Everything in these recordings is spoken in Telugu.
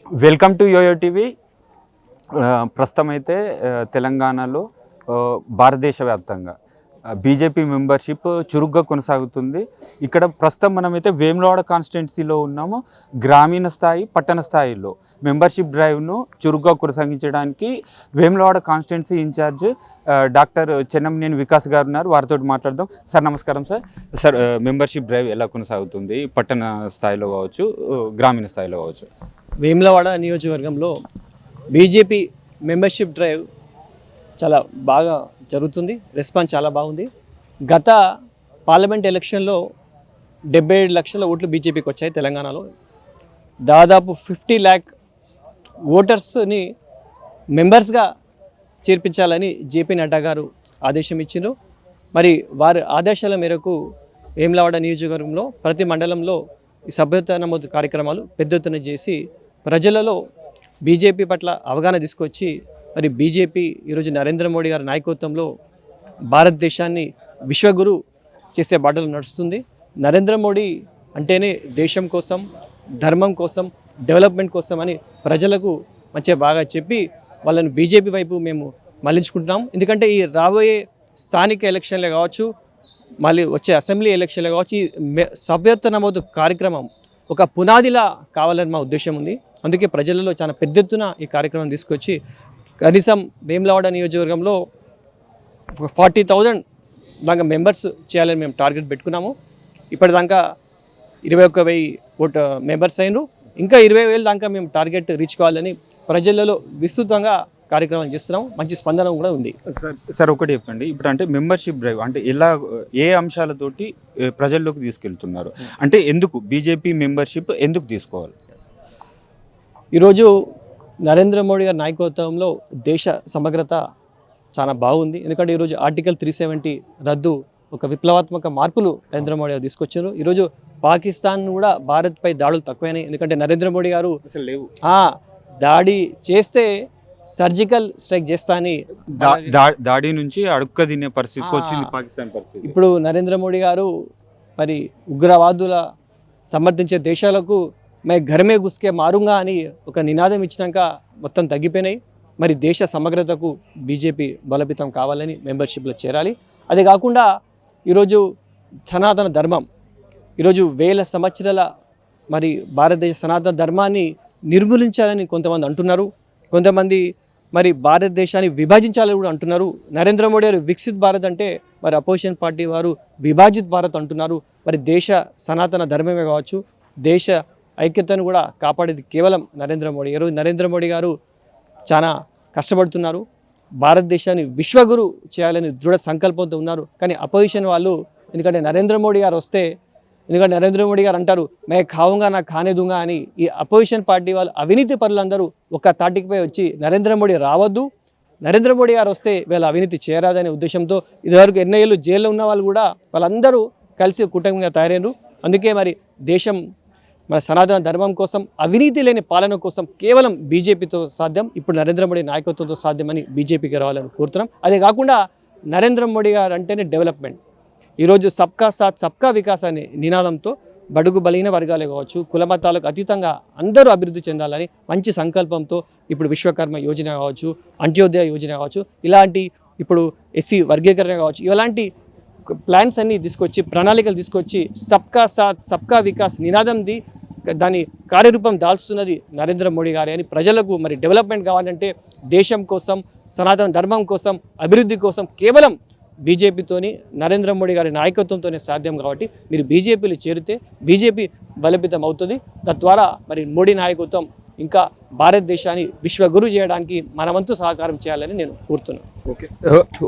Welcome to yo-yo TV. ప్రస్తుతం అయితే తెలంగాణలో భారతదేశ వ్యాప్తంగా బీజేపీ మెంబర్షిప్ చురుగ్గా కొనసాగుతుంది. ఇక్కడ ప్రస్తుతం మనమైతే వేములవాడ కాన్స్టిట్యున్సీలో ఉన్నాము. గ్రామీణ స్థాయి, పట్టణ స్థాయిలో మెంబర్షిప్ డ్రైవ్ను చురుగ్గా కొనసాగించడానికి Vemulawada constituency in-charge doctor Chennamaneni Vikas గారు ఉన్నారు. వారితో మాట్లాడదాం. సార్ నమస్కారం. సార్ మెంబర్షిప్ డ్రైవ్ ఎలా కొనసాగుతుంది? పట్టణ స్థాయిలో కావచ్చు, గ్రామీణ స్థాయిలో కావచ్చు. వేములవాడ నియోజకవర్గంలో బీజేపీ మెంబర్షిప్ డ్రైవ్ చాలా బాగా జరుగుతుంది. రెస్పాన్స్ చాలా బాగుంది. గత పార్లమెంట్ ఎలక్షన్లో 77 లక్షల ఓట్లు బీజేపీకి వచ్చాయి తెలంగాణలో. దాదాపు 50 lakh ఓటర్స్ని మెంబర్స్గా చేర్పించాలని జేపీ నడ్డా గారు ఆదేశం ఇచ్చిండ్రు. మరి వారి ఆదేశాల మేరకు వేములవాడ నియోజకవర్గంలో ప్రతి మండలంలో ఈ సభ్యత్వ నమోదు కార్యక్రమాలు పెద్ద ఎత్తున చేసి ప్రజలలో బీజేపీ పట్ల అవగాహన తీసుకొచ్చి మరి బీజేపీ ఈరోజు నరేంద్ర మోడీ గారి నాయకత్వంలో భారతదేశాన్ని విశ్వగురు చేసే బాటలు నడుస్తుంది. నరేంద్ర మోడీ అంటేనే దేశం కోసం, ధర్మం కోసం, డెవలప్మెంట్ కోసం అని ప్రజలకు మంచిగా బాగా చెప్పి వాళ్ళని బీజేపీ వైపు మేము మళ్లించుకుంటున్నాం. ఎందుకంటే ఈ రాబోయే స్థానిక ఎలక్షన్లే కావచ్చు, మళ్ళీ వచ్చే అసెంబ్లీ ఎలక్షన్లే కావచ్చు, ఈ సభ్యత్వ నమోదు కార్యక్రమం ఒక పునాదిలా కావాలని మా ఉద్దేశం ఉంది. అందుకే ప్రజలలో చాలా పెద్ద ఎత్తున ఈ కార్యక్రమం తీసుకొచ్చి కనీసం వేములవాడ నియోజకవర్గంలో 40,000 దాకా మెంబర్స్ చేయాలని మేము టార్గెట్ పెట్టుకున్నాము. ఇప్పటిదాకా 21,000 ఓటు మెంబర్స్ అయినరు. ఇంకా 20,000 దాకా మేము టార్గెట్ రీచ్ కావాలని ప్రజలలో విస్తృతంగా కార్యక్రమం చేస్తున్నాం. మంచి స్పందన కూడా ఉంది. సార్ ఒకటి చెప్పండి, ఇప్పుడు అంటే మెంబర్షిప్ డ్రైవ్ అంటే ఎలా, ఏ అంశాలతోటి ప్రజల్లోకి తీసుకెళ్తున్నారు? అంటే ఎందుకు బీజేపీ మెంబర్షిప్ ఎందుకు తీసుకోవాలి? ఈరోజు నరేంద్ర మోడీ గారి నాయకత్వంలో దేశ సమగ్రత చాలా బాగుంది. ఎందుకంటే ఈరోజు ఆర్టికల్ 370 రద్దు ఒక విప్లవాత్మక మార్పులు నరేంద్ర మోడీ గారు తీసుకొచ్చారు. ఈరోజు పాకిస్తాన్ కూడా భారత్పై దాడులు తక్కువైనాయి. ఎందుకంటే నరేంద్ర మోడీ గారు దాడి చేస్తే సర్జికల్ స్ట్రైక్ చేస్తా అని దాడి నుంచి అడుక్క తినే పరిస్థితి వచ్చింది పాకిస్తాన్ పరిస్థితి. ఇప్పుడు నరేంద్ర మోడీ గారు మరి ఉగ్రవాదుల సమర్థించే దేశాలకు మే ఘరమే గుస్కే మారుంగా అని ఒక నినాదం ఇచ్చినాక మొత్తం తగ్గిపోయినాయి. మరి దేశ సమగ్రతకు బీజేపీ బలోపేతం కావాలని మెంబర్షిప్లో చేరాలి. అదే కాకుండా ఈరోజు సనాతన ధర్మం, ఈరోజు 1000 సంవత్సరాల మరి భారతదేశ సనాతన ధర్మాన్ని నిర్మూలించాలని కొంతమంది అంటున్నారు. కొంతమంది మరి భారతదేశాన్ని విభజించాలని కూడా అంటున్నారు. నరేంద్ర మోడీ గారు వికసిత్ భారత్ అంటే మరి అపోజిషన్ పార్టీ వారు విభాజిత్ భారత్ అంటున్నారు. మరి దేశ సనాతన ధర్మమే కావచ్చు, దేశ ఐక్యతను కూడా కాపాడేది కేవలం నరేంద్ర మోడీ. ఈరోజు నరేంద్ర మోడీ గారు చాలా కష్టపడుతున్నారు. భారతదేశాన్ని విశ్వగురు చేయాలని దృఢ సంకల్పంతో ఉన్నారు. కానీ అపోజిషన్ వాళ్ళు, ఎందుకంటే నరేంద్ర మోడీ గారు వస్తే, ఎందుకంటే నరేంద్ర మోడీ గారు అంటారు మే ఖావుంగా నా ఖానేదుంగా అని, ఈ అపోజిషన్ పార్టీ వాళ్ళు అవినీతి పరులందరూ ఒక తాటికిపై వచ్చి నరేంద్ర మోడీ రావద్దు, నరేంద్ర మోడీ గారు వస్తే వీళ్ళ అవినీతి చేరాదనే ఉద్దేశంతో ఇదివరకు ఎన్నేళ్ళు జైల్లో ఉన్న వాళ్ళు కూడా వాళ్ళందరూ కలిసి కుటుంబంగా తయారైనరు. అందుకే మరి దేశం మన సనాతన ధర్మం కోసం, అవినీతి లేని పాలన కోసం కేవలం బీజేపీతో సాధ్యం. ఇప్పుడు నరేంద్ర మోడీ నాయకత్వంతో సాధ్యమని బీజేపీకి రావాలని కోరుతున్నాం. అదే కాకుండా నరేంద్ర మోడీ గారు అంటేనే డెవలప్మెంట్. ఈరోజు సబ్కా సాత్ సబ్కా వికాస్ అనే నినాదంతో బడుగు బలహీన వర్గాలే కావచ్చు, కులమతాలకు అతీతంగా అందరూ అభివృద్ధి చెందాలని మంచి సంకల్పంతో ఇప్పుడు విశ్వకర్మ యోజన కావచ్చు, అంత్యోదయ యోజన కావచ్చు, ఇలాంటి ఇప్పుడు ఎస్సీ వర్గీకరణ కావచ్చు, ఇలాంటి ప్లాన్స్ అన్నీ తీసుకొచ్చి, ప్రణాళికలు తీసుకొచ్చి సబ్కా సాత్ సబ్కా వికాస్ నినాదంది దాని కార్యరూపం దాల్స్తున్నది నరేంద్ర మోడీ గారే అని ప్రజలకు మరి డెవలప్మెంట్ కావాలంటే దేశం కోసం, సనాతన ధర్మం కోసం, అభివృద్ధి కోసం కేవలం బీజేపీతోని, నరేంద్ర మోడీ గారి నాయకత్వంతోనే సాధ్యం. కాబట్టి మీరు బీజేపీలో చేరితే బీజేపీ బలోపేతం అవుతుంది. తద్వారా మరి మోడీ నాయకత్వం ఇంకా భారతదేశాన్ని విశ్వగురు చేయడానికి మన వంతు సహకారం చేయాలని నేను కోరుతున్నాను. ఓకే,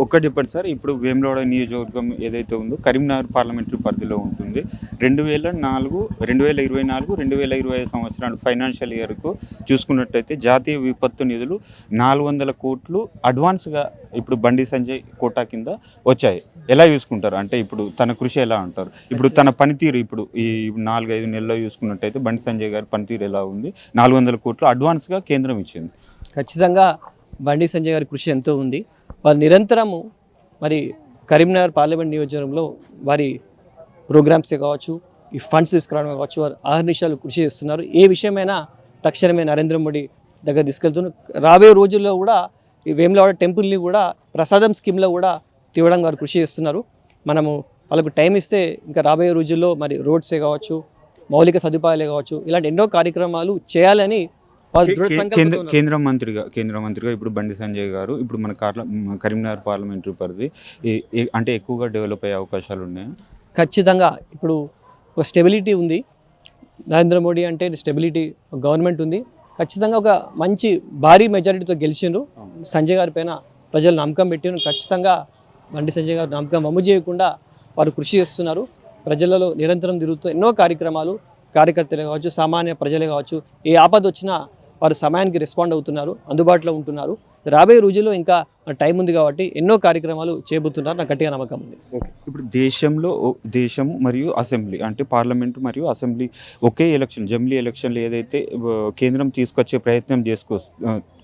ఒక్కటి చెప్పండి సార్. ఇప్పుడు వేములవాడ నియోజకవర్గం ఏదైతే ఉందో కరీంనగర్ పార్లమెంటరీ పరిధిలో ఉంటుంది. 2024, 2025 సంవత్సరాలు ఫైనాన్షియల్ ఇయర్కు చూసుకున్నట్టయితే జాతీయ విపత్తు నిధులు 400 కోట్లు అడ్వాన్స్గా ఇప్పుడు బండి సంజయ్ కోటా కింద వచ్చాయి. ఎలా చూసుకుంటారు? అంటే ఇప్పుడు తన కృషి ఎలా అంటారు? ఇప్పుడు తన పనితీరు ఇప్పుడు ఈ 4-5 నెలల్లో చూసుకున్నట్టయితే బండి సంజయ్ గారి పనితీరు ఎలా ఉంది? 400 కోట్లు అడ్వాన్స్గా కేంద్రం ఇచ్చింది. ఖచ్చితంగా బండి సంజయ్ గారి కృషి ఎంతో ఉంది. వారు నిరంతరము మరి కరీంనగర్ పార్లమెంట్ నియోజకవర్గంలో వారి ప్రోగ్రామ్సే కావచ్చు, ఈ ఫండ్స్ తీసుకురావడమే కావచ్చు, వారు ఆహర్నిశాలు కృషి చేస్తున్నారు. ఏ విషయమైనా తక్షణమే నరేంద్ర మోడీ దగ్గర తీసుకెళ్తున్నారు. రాబోయే రోజుల్లో కూడా ఈ వేములవాడ టెంపుల్ని కూడా ప్రసాదం స్కీమ్లో కూడా తీయడానికి వారు కృషి చేస్తున్నారు. మనము వాళ్ళకు టైం ఇస్తే ఇంకా రాబోయే రోజుల్లో మరి రోడ్సే కావచ్చు, మౌలిక సదుపాయాలే కావచ్చు, ఇలాంటి ఎన్నో కార్యక్రమాలు చేయాలని వాళ్ళు దృఢ సంకల్పంతో ఉన్నారు. కేంద్ర మంత్రిగా ఇప్పుడు బండి సంజయ్ గారు ఇప్పుడు మన కరీంనగర్ పార్లమెంటరీ పరిధి అంటే ఎక్కువగా డెవలప్ అయ్యే అవకాశాలు ఉన్నాయి. ఖచ్చితంగా ఇప్పుడు ఒక స్టెబిలిటీ ఉంది. నరేంద్ర మోడీ అంటే స్టెబిలిటీ గవర్నమెంట్ ఉంది. ఖచ్చితంగా ఒక మంచి భారీ మెజారిటీతో గెలిచిండ్రు. సంజయ్ గారి పైన ప్రజలు నమ్మకం పెట్టిన ఖచ్చితంగా బండి సంజయ్ గారు నమ్మకం వమ్ము చేయకుండా వారు కృషి చేస్తున్నారు. ప్రజలలో నిరంతరం తిరుగుతూ ఎన్నో కార్యక్రమాలు, కార్యకర్తలే కావచ్చు, సామాన్య ప్రజలే కావచ్చు, ఏ ఆపద వచ్చినా వారు సమయానికి రెస్పాండ్ అవుతున్నారు, అందుబాటులో ఉంటున్నారు. రాబోయే రోజుల్లో ఇంకా టైం ఉంది కాబట్టి ఎన్నో కార్యక్రమాలు చేయబోతున్నారు. నాకు గట్టిగా నమ్మకం ఉంది. ఇప్పుడు దేశము మరియు అసెంబ్లీ అంటే పార్లమెంటు మరియు అసెంబ్లీ ఒకే ఎలక్షన్, జమిలీ ఎలక్షన్లు ఏదైతే కేంద్రం తీసుకొచ్చే ప్రయత్నం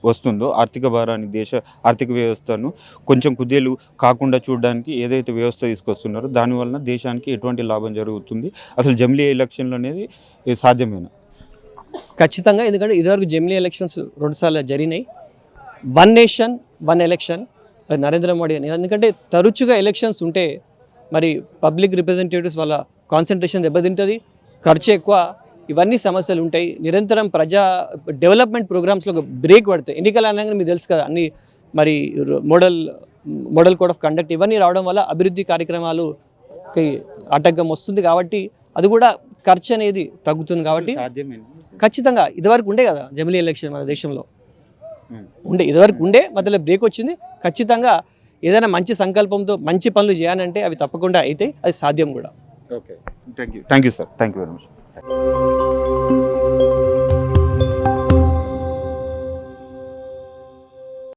వస్తుందో ఆర్థిక భారాన్ని, దేశ ఆర్థిక వ్యవస్థను కొంచెం కుదేలు కాకుండా చూడడానికి ఏదైతే వ్యవస్థ తీసుకొస్తున్నారో దానివలన దేశానికి ఎటువంటి లాభం జరుగుతుంది? అసలు జమిలీ ఎలక్షన్లు అనేది సాధ్యమేనా? ఖచ్చితంగా. ఎందుకంటే ఇదివరకు జమిలీ ఎలక్షన్స్ 2 సార్లు జరిగినాయి. 1 నేషన్ 1 ఎలక్షన్ నరేంద్ర మోడీ అని. ఎందుకంటే తరచుగా ఎలక్షన్స్ ఉంటే మరి పబ్లిక్ రిప్రజెంటేటివ్స్ వాళ్ళ కాన్సన్ట్రేషన్ దెబ్బతింటుంది, ఖర్చు ఎక్కువ, ఇవన్నీ సమస్యలు ఉంటాయి. నిరంతరం డెవలప్మెంట్ ప్రోగ్రామ్స్లో ఒక బ్రేక్ పడతాయి. ఎన్నికలు అనగానే మీకు తెలుసు కదా, అన్ని మరి మోడల్ కోడ్ ఆఫ్ కండక్ట్ ఇవన్నీ రావడం వల్ల అభివృద్ధి కార్యక్రమాలుకి ఆటంకం వస్తుంది. కాబట్టి అది కూడా ఖర్చు అనేది తగ్గుతుంది. కాబట్టి ఖచ్చితంగా ఇదివరకు ఉండే కదా జమిలీ ఎలక్షన్ మన దేశంలో ఇదివరకు ఉండే, మధ్యలో బ్రేక్ వచ్చింది. ఖచ్చితంగా ఏదైనా మంచి సంకల్పంతో మంచి పనులు చేయాలంటే అవి తప్పకుండా అయితే అది సాధ్యం కూడా. Okay, thank you sir, thank you very much.